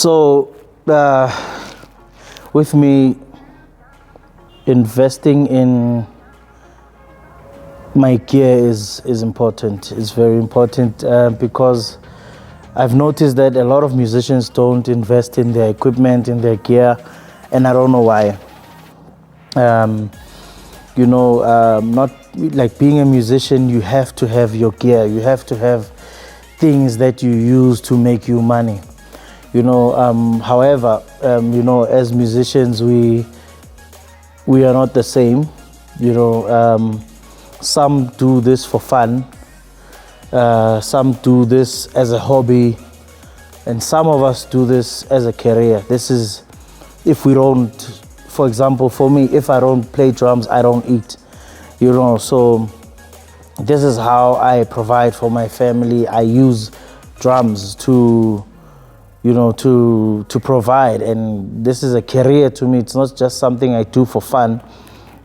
So, with me investing in my gear is important. It's very important because I've noticed that a lot of musicians don't invest in their equipment, in their gear, and I don't know why. Not like being a musician, you have to have your gear. You have to have things that you use to make you money. However, as musicians, we are not the same. Some do this for fun. Some do this as a hobby, and some of us do this as a career. This is if we don't, for example, for me, if I don't play drums, I don't eat, so this is how I provide for my family. I use drums to provide, and this is a career to me. It's not just something I do for fun,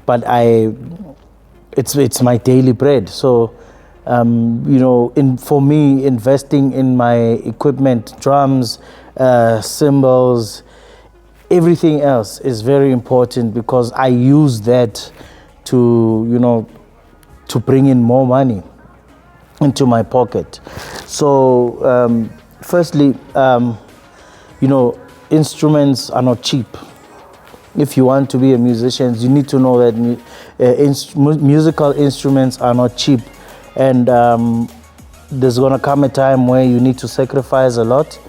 but it's my daily bread. So for me, investing in my equipment, drums, cymbals, everything else is very important because I use that to bring in more money into my pocket. So firstly, instruments are not cheap. If you want to be a musician, you need to know that musical instruments are not cheap. And there's going to come a time where you need to sacrifice a lot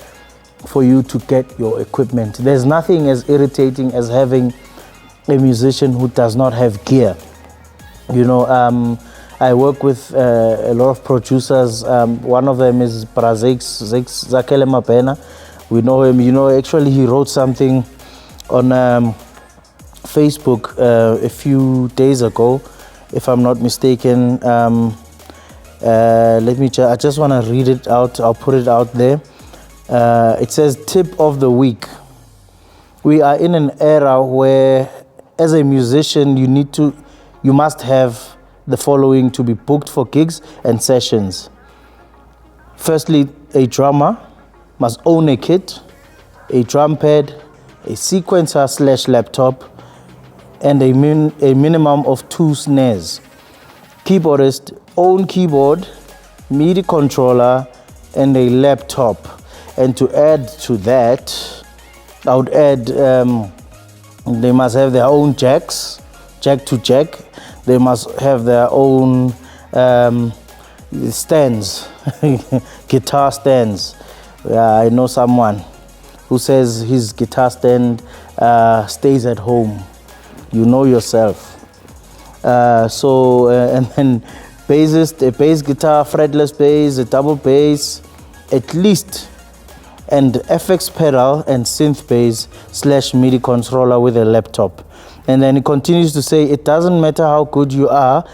for you to get your equipment. There's nothing as irritating as having a musician who does not have gear. I work with a lot of producers. One of them is Zakele Mapena. We know him. Actually he wrote something on Facebook a few days ago, if I'm not mistaken. Let me check. I just want to read it out. I'll put it out there. It says, tip of the week. We are in an era where, as a musician, you must have the following to be booked for gigs and sessions. Firstly, a drummer must own a kit, a drum pad, a sequencer/laptop, and a minimum of 2 snares. Keyboardist, own keyboard, MIDI controller, and a laptop. And to add to that, I would add they must have their own jacks, jack to jack. They must have their own stands, guitar stands. I know someone who says his guitar stand stays at home. You know yourself. And then bassist, a bass guitar, fretless bass, a double bass, at least, and FX pedal and synth bass / MIDI controller with a laptop. And then it continues to say, it doesn't matter how good you are,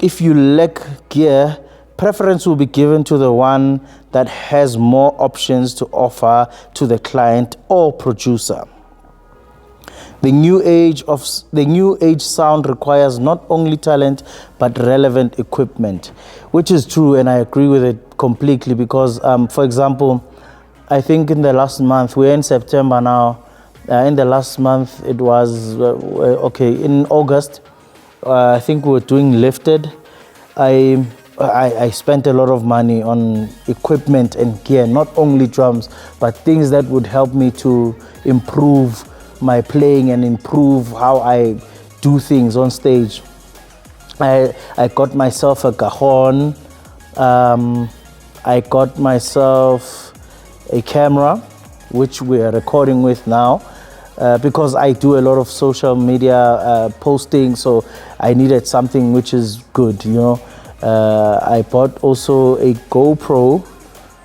if you lack gear, preference will be given to the one that has more options to offer to the client or producer. The new age sound requires not only talent but relevant equipment, which is true, and I agree with it completely because, for example, I think in the last month, we're in September now. In the last month, it was in August. I think we were doing Lifted. I spent a lot of money on equipment and gear, not only drums, but things that would help me to improve my playing and improve how I do things on stage. I got myself a cajon. I got myself a camera, which we are recording with now, because I do a lot of social media posting, so I needed something which is good, I bought also a GoPro.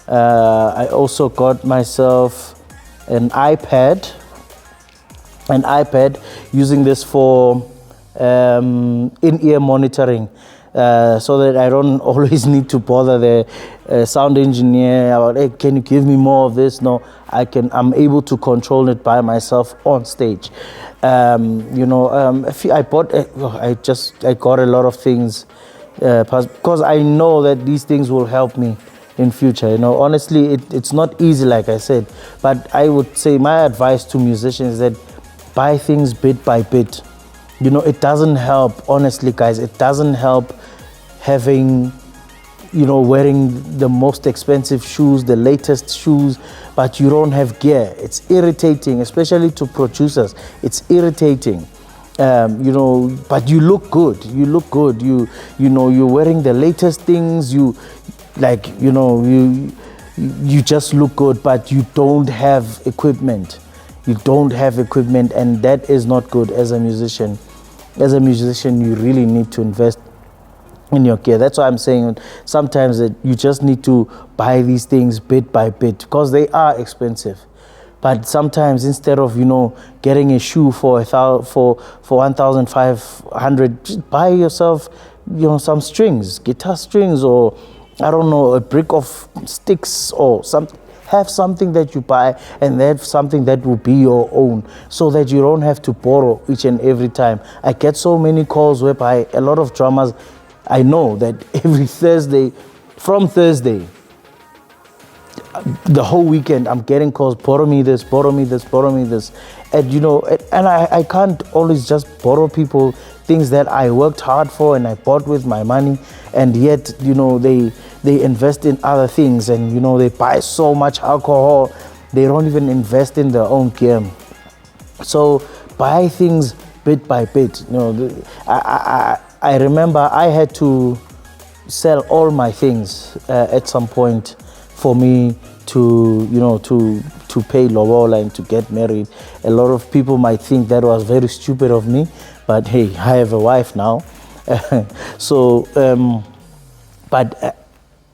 I also got myself an iPad, using this for in-ear monitoring, so that I don't always need to bother the sound engineer about, hey, can you give me more of this? No, I'm able to control it by myself on stage. I got a lot of things because I know that these things will help me in future. Honestly, it's not easy, like I said, but I would say my advice to musicians is that buy things bit by bit. It doesn't help, honestly, guys. It doesn't help having, wearing the most expensive shoes, the latest shoes, but you don't have gear. It's irritating, especially to producers. It's irritating. But you look good. You're wearing the latest things. You just look good, but you don't have equipment. And that is not good as a musician. As a musician, you really need to invest in your gear. That's why I'm saying sometimes that you just need to buy these things bit by bit, because they are expensive. But sometimes instead of getting a shoe for 1,500, just buy yourself some strings, guitar strings, or I don't know, a brick of sticks or something. Have something that you buy, and have something that will be your own, so that you don't have to borrow each and every time. I get so many calls whereby a lot of drummers, I know that every Thursday, from Thursday, the whole weekend, I'm getting calls, borrow me this. And I can't always just borrow people things that I worked hard for and I bought with my money, and yet, they invest in other things, and they buy so much alcohol, they don't even invest in their own gear. So buy things bit by bit. I remember I had to sell all my things at some point for me to pay lobola and to get married. A lot of people might think that was very stupid of me, but hey, I have a wife now. But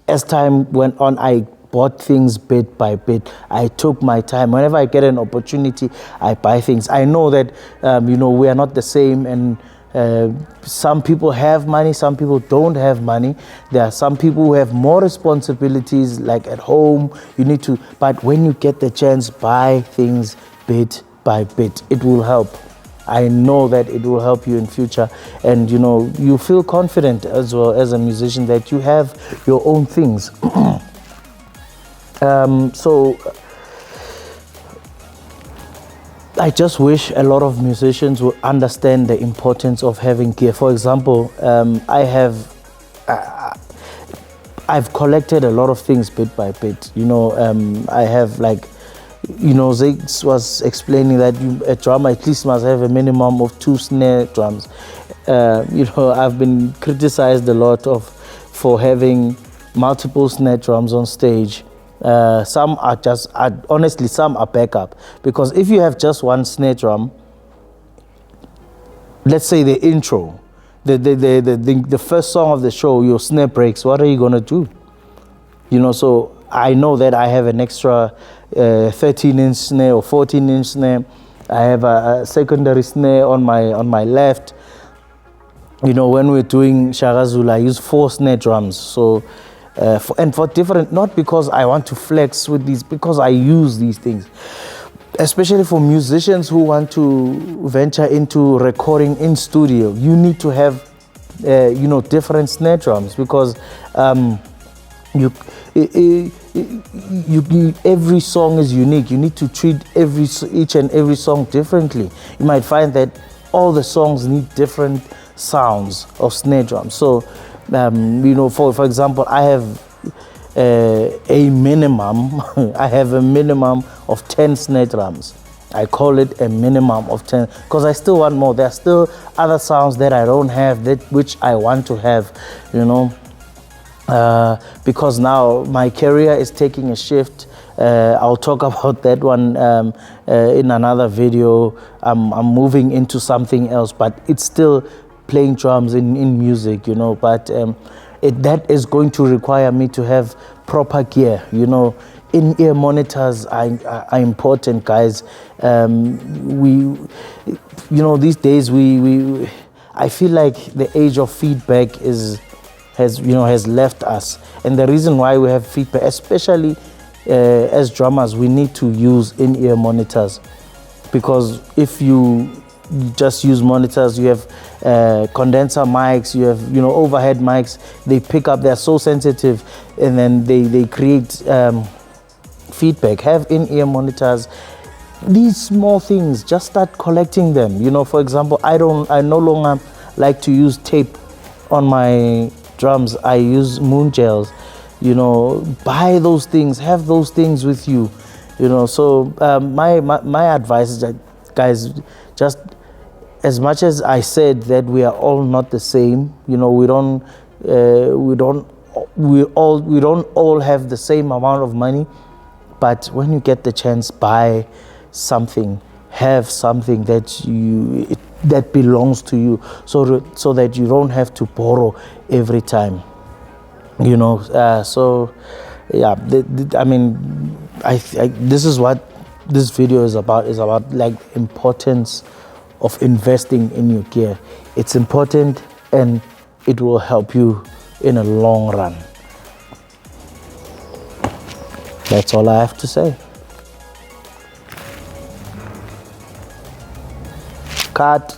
as time went on, I bought things bit by bit. I took my time. Whenever I get an opportunity, I buy things. I know that we are not the same, and some people have money, some people don't have money. There are some people who have more responsibilities, like at home. But when you get the chance, buy things bit by bit. It will help. I know that it will help you in future, and you feel confident as well as a musician that you have your own things. So I just wish a lot of musicians would understand the importance of having gear. For example, I've collected a lot of things bit by bit. I have Ziggs was explaining that a drummer at least must have a minimum of 2 snare drums. I've been criticized a lot for having multiple snare drums on stage. Some are honestly, some are backup, because if you have just one snare drum, let's say the intro, the first song of the show, your snare breaks, what are you gonna do? So I know that I have an extra 13-inch snare or 14-inch snare. I have a secondary snare on my left. When we're doing Shagazula, I use 4 snare drums. So for different, not because I want to flex with these, because I use these things, especially for musicians who want to venture into recording in studio. You need to have different snare drums, because every song is unique. You need to treat each and every song differently. You might find that all the songs need different sounds of snare drums. So for example, I have a minimum I have a minimum of 10 snare drums. I call it a minimum of 10 because I still want more. There are still other sounds that I don't have, which I want to have, because now my career is taking a shift. I'll talk about that one in another video. I'm moving into something else, but it's still playing drums in music, but that is going to require me to have proper gear. In-ear monitors are important, guys. These days I feel like the age of feedback has left us, and the reason why we have feedback, especially as drummers, we need to use in-ear monitors, because if you you just use monitors. You have condenser mics. You have, you know, overhead mics. They pick up. They're so sensitive, and then they create feedback. Have in-ear monitors. These small things, just start collecting them. You know, for example, I no longer like to use tape on my drums. I use moon gels. You know, buy those things, have those things with you. You know, so my advice is that, guys, just as much as I said that we are all not the same, you know, we don't all have the same amount of money, but when you get the chance, buy something, have something that belongs to you, so that you don't have to borrow every time. You know, so yeah, I mean, this is what this video is about. Is about like importance of investing in your gear. It's important, and it will help you in a long run. That's all I have to say. Cut.